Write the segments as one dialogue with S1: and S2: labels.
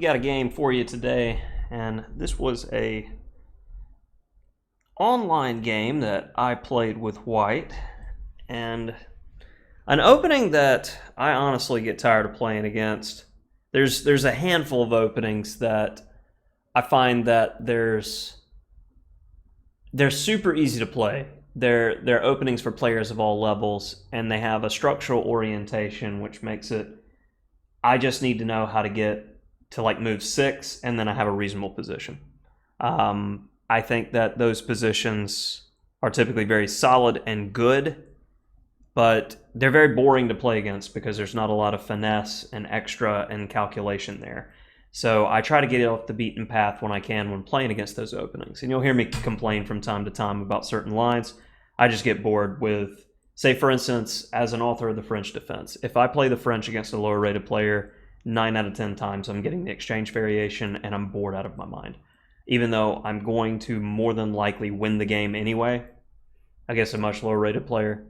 S1: got a game for you today, and this was a online game that I played with White, and an opening that I honestly get tired of playing against. There's a handful of openings that I find that they're super easy to play. They're openings for players of all levels, and they have a structural orientation, which makes it I just need to know how to get to like move 6, and then I have a reasonable position. I think that those positions are typically very solid and good, but they're very boring to play against because there's not a lot of finesse and extra and calculation there. So I try to get off the beaten path when I can when playing against those openings. And you'll hear me complain from time to time about certain lines. I just get bored with, say for instance, as an author of the French defense, if I play the French against a lower rated player, 9 out of 10 times I'm getting the exchange variation and I'm bored out of my mind. Even though I'm going to more than likely win the game anyway, against a much lower rated player,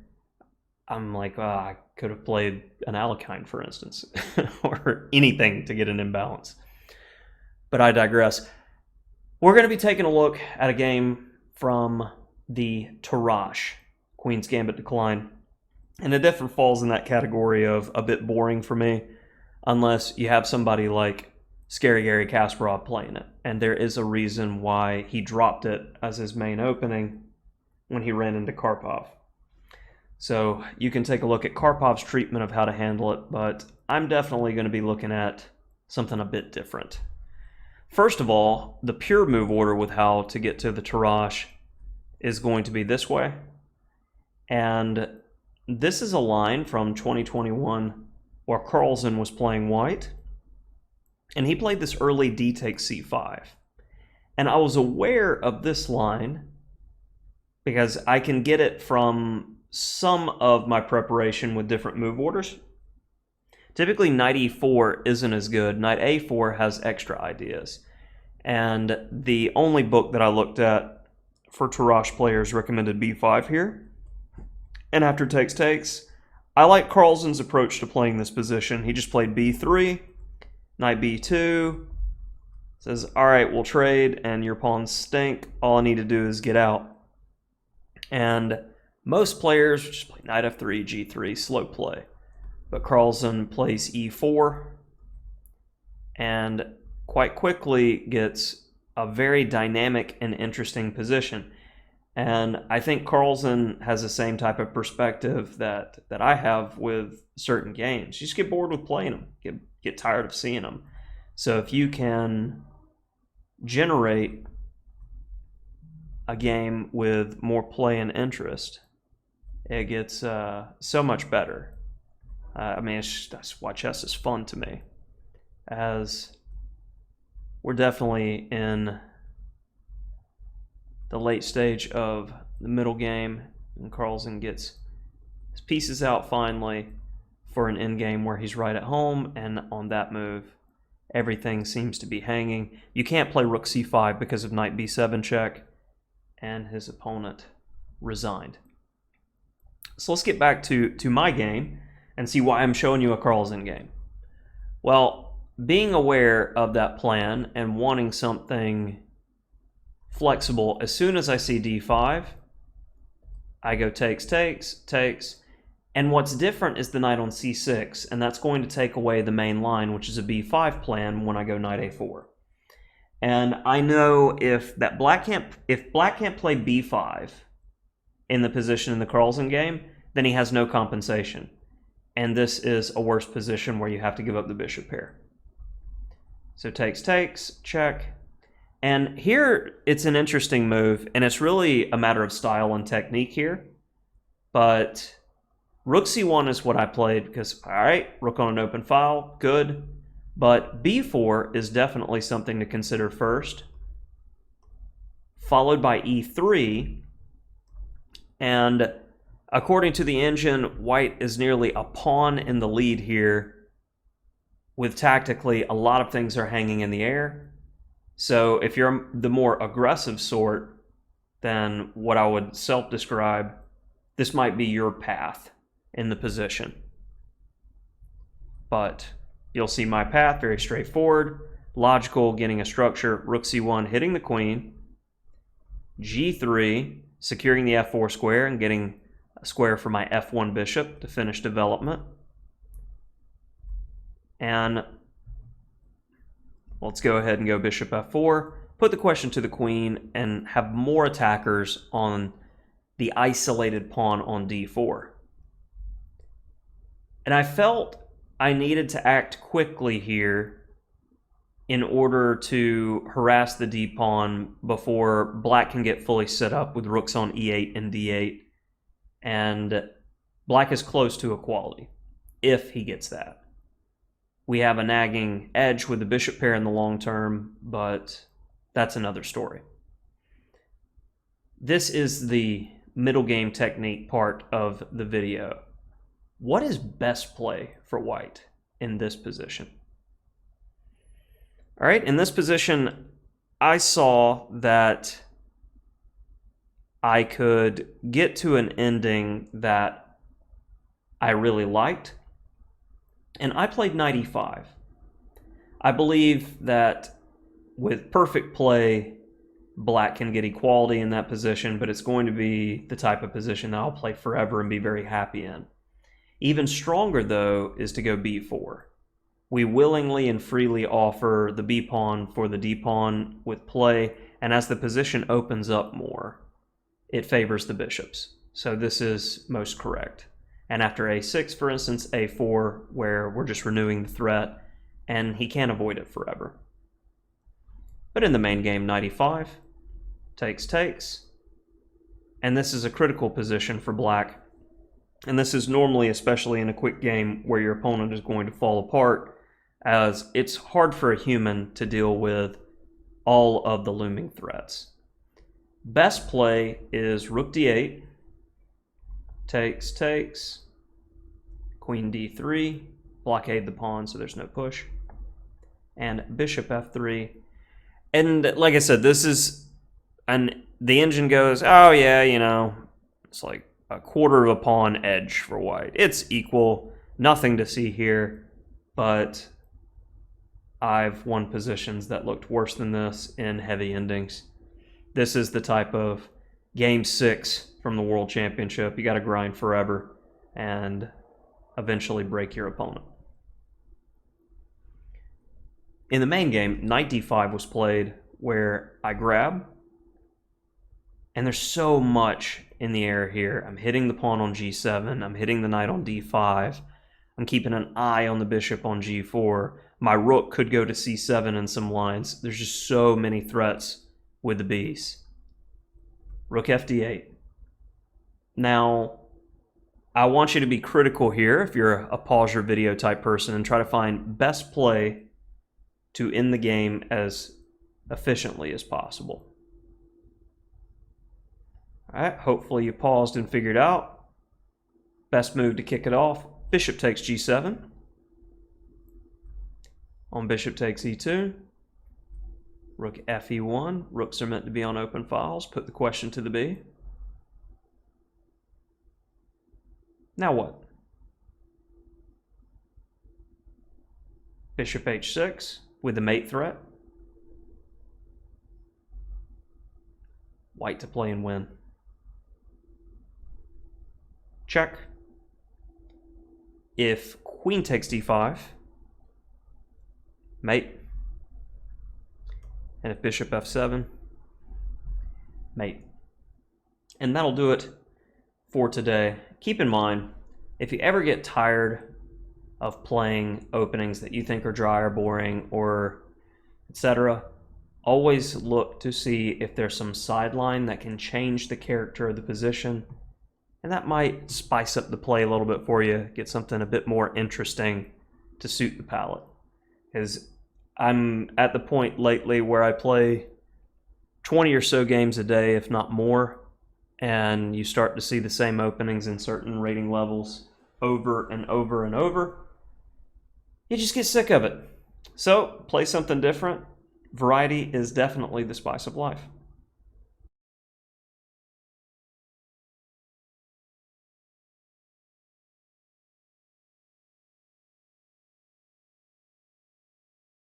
S1: I'm like, I could have played an Alekhine, for instance, or anything to get an imbalance. But I digress. We're going to be taking a look at a game from the Tarrasch, Queen's Gambit Decline. And it definitely falls in that category of a bit boring for me, unless you have somebody like Scary Gary Kasparov playing it. And there is a reason why he dropped it as his main opening when he ran into Karpov. So you can take a look at Karpov's treatment of how to handle it, but I'm definitely going to be looking at something a bit different. First of all, the pure move order with how to get to the Tarrasch is going to be this way. And this is a line from 2021 where Carlsen was playing White, and he played this early D takes C5. And I was aware of this line because I can get it from some of my preparation with different move orders. Typically, knight e4 isn't as good. Knight a4 has extra ideas. And the only book that I looked at for Tarrasch players recommended b5 here. And after takes, I like Carlsen's approach to playing this position. He just played b3, knight b2, says, all right, we'll trade, and your pawns stink. All I need to do is get out. And most players just play knight f3, g3, slow play. But Carlsen plays e4 and quite quickly gets a very dynamic and interesting position. And I think Carlsen has the same type of perspective that I have with certain games. You just get bored with playing them, get tired of seeing them. So if you can generate a game with more play and interest, it gets so much better. I mean, that's why chess is fun to me, as we're definitely in the late stage of the middle game, and Carlsen gets his pieces out finally for an endgame where he's right at home, and on that move, everything seems to be hanging. You can't play rook c5 because of knight b7 check, and his opponent resigned. So let's get back to my game and see why I'm showing you a Carlsen game. Well, being aware of that plan and wanting something flexible, as soon as I see d5, I go takes, and what's different is the knight on c6, and that's going to take away the main line, which is a b5 plan when I go knight a4. And I know if black can't play b5 in the position in the Carlsen game, then he has no compensation. And this is a worse position where you have to give up the bishop pair. So takes, check. And here it's an interesting move, and it's really a matter of style and technique here. But rook c1 is what I played because, all right, rook on an open file, good. But b4 is definitely something to consider first, followed by e3. And according to the engine, White is nearly a pawn in the lead here, with tactically a lot of things are hanging in the air. So if you're the more aggressive sort than what I would self-describe, this might be your path in the position. But you'll see my path, very straightforward. logical, getting a structure. Rook c1, hitting the queen. g3, securing the f4 square and getting a square for my f1 bishop to finish development. And let's go ahead and go bishop f4, put the question to the queen, and have more attackers on the isolated pawn on d4. And I felt I needed to act quickly here in order to harass the d-pawn before black can get fully set up with rooks on e8 and d8. And black is close to equality, if he gets that. We have a nagging edge with the bishop pair in the long term, but that's another story. This is the middle game technique part of the video. What is best play for white in this position? All right, in this position, I saw that I could get to an ending that I really liked, and I played knight e5. I believe that with perfect play, black can get equality in that position, but it's going to be the type of position that I'll play forever and be very happy in. Even stronger, though, is to go b4. We willingly and freely offer the b-pawn for the d-pawn with play, and as the position opens up more, it favors the bishops. So this is most correct. And after a6, for instance, a4, where we're just renewing the threat, and he can't avoid it forever. But in the main game, knight e5, takes, and this is a critical position for black. And this is normally, especially in a quick game, where your opponent is going to fall apart, as it's hard for a human to deal with all of the looming threats. Best play is rook d8, takes, queen d3, blockade the pawn so there's no push, and bishop f3. And like I said, this is, and the engine goes, oh yeah, you know, it's like a quarter of a pawn edge for white. It's equal, nothing to see here, but I've won positions that looked worse than this in heavy endings. This is the type of game 6 from the World Championship. You got to grind forever and eventually break your opponent. In the main game, knight d5 was played, where I grab, and there's so much in the air here. I'm hitting the pawn on g7, I'm hitting the knight on d5, I'm keeping an eye on the bishop on g4. My rook could go to c7 in some lines. There's just so many threats with the b's. Rook fd8. Now, I want you to be critical here if you're a pause your video type person and try to find best play to end the game as efficiently as possible. All right, hopefully you paused and figured out. Best move to kick it off, bishop takes g7. On bishop takes e2. Rook fe1. Rooks are meant to be on open files. Put the question to the b. Now what? Bishop h6 with the mate threat. White to play and win. Check. If queen takes d5, mate. And if bishop f7, mate. And that'll do it for today. Keep in mind, if you ever get tired of playing openings that you think are dry or boring or etc., always look to see if there's some sideline that can change the character of the position, and that might spice up the play a little bit for you, get something a bit more interesting to suit the palette. Because I'm at the point lately where I play 20 or so games a day, if not more, and you start to see the same openings in certain rating levels over and over and over. You just get sick of it. So play something different. Variety is definitely the spice of life.